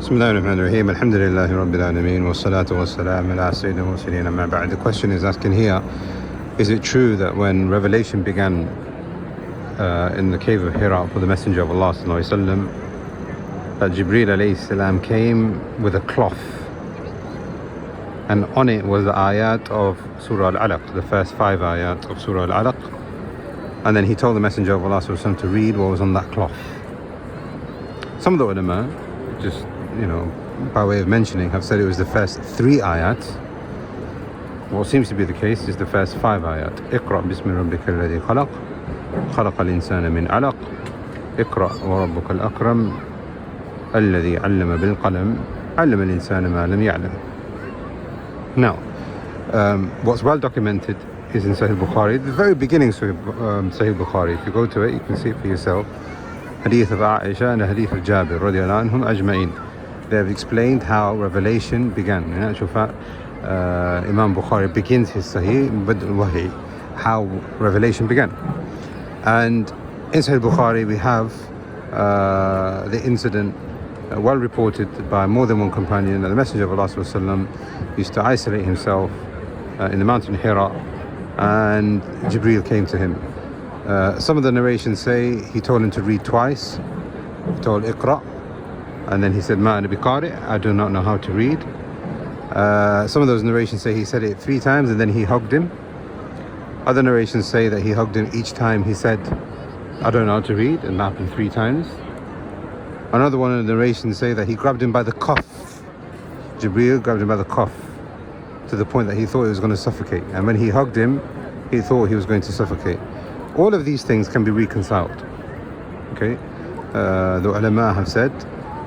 Bismillahirrahmanirrahim. Alhamdulillahi Rabbil Alameen. Wassalatu wassalamu ala sayyidina mursalin amma ba'd. The question is asking here, is it true that when revelation began in the cave of Hira for the Messenger of Allah sallallahu alaihi wasallam, that Jibreel alayhi salam came with a cloth, and on it was the ayat of Surah Al-Alaq, the first 5 ayat of Surah Al-Alaq, and then he told the Messenger of Allah sallallahu alaihi wasallam to read what was on that cloth. Some of the ulama, just by way of mentioning, have said it was the first 3 ayat. What seems to be the case is the first 5 ayat. Iqra bismi rabbika alladhi khalaq, khalaqa al-insana min alaq, Iqra wa rabbuka al-akram, alladhi 'allama bil qalam, 'allama al-insana ma lam ya'lam. Now, what's well documented is in Sahih Bukhari, the very beginning of Sahih Bukhari. If you go to it, you can see it for yourself. Hadith of Aisha and the Hadith of Jabir radiyallahu anhum ajma'in. They have explained how revelation began. In actual fact, Imam Bukhari begins his Sahih Bad al-Wahi, how revelation began. And in Sahih Bukhari we have the incident well reported by more than one companion that the Messenger of Allah sallallahu alaihi wasallam used to isolate himself in the mountain Hira, and Jibreel came to him. Some of the narrations say he told him to read twice. He told Iqra, and then he said Ma ana biqari, I do not know how to read. Some of those narrations say he said it 3 times and then he hugged him. Other narrations say that he hugged him each time he said I don't know how to read, and that happened 3 times. Another one of the narrations say that he grabbed him by the cuff. Jibreel grabbed him by the cuff to the point that he thought he was going to suffocate, and when he hugged him he thought he was going to suffocate. All of these things can be reconciled. Okay, the ulama have said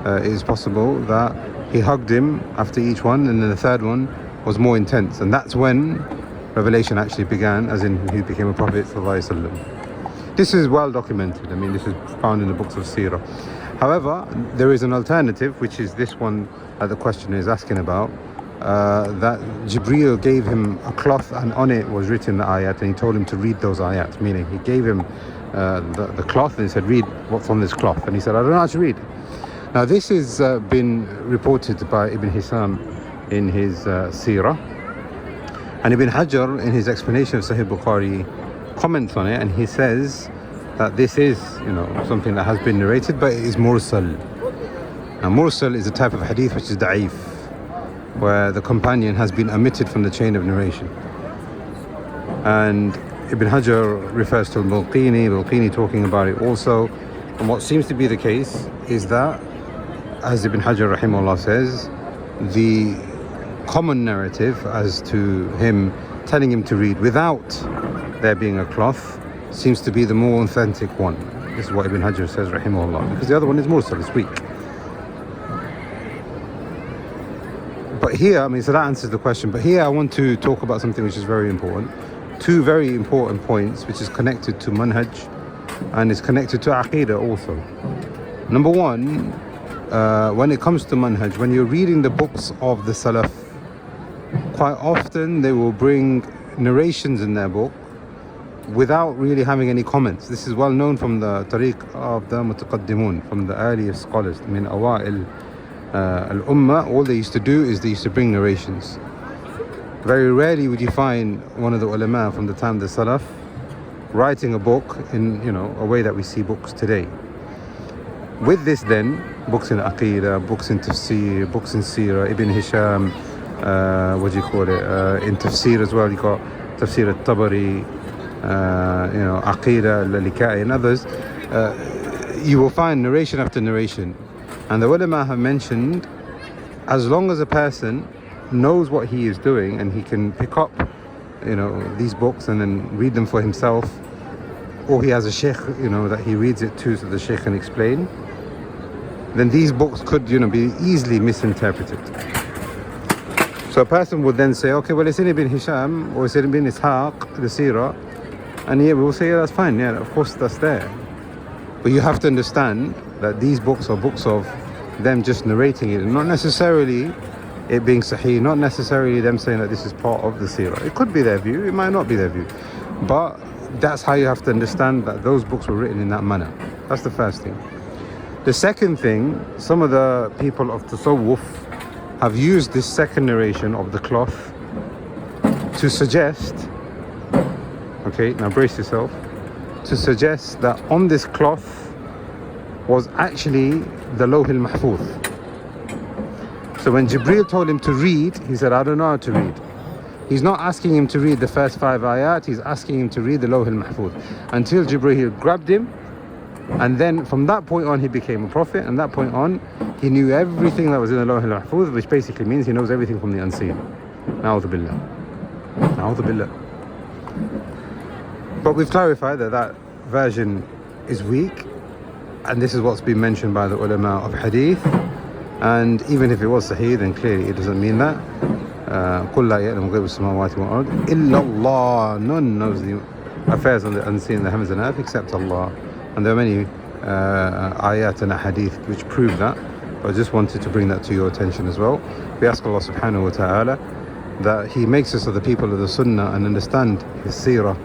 it is possible that he hugged him after each one, and then the third one was more intense, and that's when revelation actually began, as in he became a prophet sallallahu alaihi wasallam. This is well documented. I mean, this is found in the books of Seerah. However, there is an alternative, which is this one that the question is asking about, that Jibreel gave him a cloth and on it was written the ayat, and he told him to read those ayat, meaning he gave him the cloth and he said, read what's on this cloth, and he said, I don't know how to read. Now this has been reported by Ibn Hisham in his Seerah, and Ibn Hajar in his explanation of Sahih Bukhari comments on it, and he says that this is something that has been narrated, but it is mursal. Now mursal is a type of hadith which is da'if, where the companion has been omitted from the chain of narration. And Ibn Hajar refers to Bulqini talking about it also. And what seems to be the case is that, as Ibn Hajar rahimahullah says, the common narrative as to him telling him to read without there being a cloth seems to be the more authentic one. This is what Ibn Hajar says rahimahullah, because the other one is mursal, it's weak. But here, so that answers the question. But here I want to talk about something which is very important. 2 very important points which is connected to manhaj and is connected to aqeedah also. Number 1, when it comes to manhaj, when you're reading the books of the Salaf, quite often they will bring narrations in their book without really having any comments. This is well known from the tariq of the mutaqaddimun, from the earliest scholars. Awa'il al-Ummah, all they used to do is they used to bring narrations. Very rarely would you find one of the ulama from the time of the Salaf writing a book in a way that we see books today. With this then, books in Aqeedah, books in Tafsir, books in Seerah, Ibn Hisham, in Tafsir as well, you got Tafsir al-Tabari, Aqeedah al-Lika'i and others, you will find narration after narration. And the ulama have mentioned, as long as a person knows what he is doing and he can pick up these books and then read them for himself, or he has a sheikh that he reads it to so the sheikh can explain, then these books could be easily misinterpreted. So a person would then say, okay, well, it's in Ibn Hisham or it's in Ibn Ishaq, the Seerah, and we will say, yeah, that's fine, yeah, of course that's there. But you have to understand that these books are books of them just narrating it, and not necessarily it being sahih, not necessarily them saying that this is part of the seerah. It could be their view, it might not be their view, but that's how you have to understand that those books were written in that manner. That's the first thing. The second thing, some of the people of Tasawwuf have used this second narration of the cloth to suggest, okay, now brace yourself, to suggest that on this cloth was actually the Lawh al-Mahfuz. So when Jibreel told him to read, he said, I don't know how to read. He's not asking him to read the first 5 ayat, he's asking him to read the Lawh al-Mahfuz. Until Jibreel grabbed him, and then from that point on he became a prophet, and that point on he knew everything that was in the Lawh al-Mahfuz, which basically means he knows everything from the unseen. Na'udhu billah. Na'udhu billah. But we've clarified that that version is weak, and this is what's been mentioned by the ulama of hadith. And even if it was sahih, then clearly it doesn't mean that. قُلْ لَا يَعْلَمُ غَيْبَ السَّمَاوَاتِ وَالْأَرْضِ إِلَّا اللَّهُ. None knows the affairs on the unseen, the heavens and earth, except Allah. And there are many ayat and hadith which prove that. But I just wanted to bring that to your attention as well. We ask Allah subhanahu wa ta'ala that He makes us of the people of the Sunnah and understand His seerah,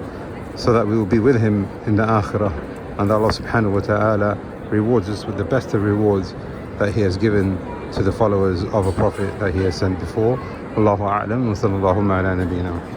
so that we will be with Him in the Akhirah, and that Allah subhanahu wa ta'ala rewards us with the best of rewards that He has given to the followers of a Prophet that He has sent before. Allahu a'lam wa sallallahu ala nabiyyina.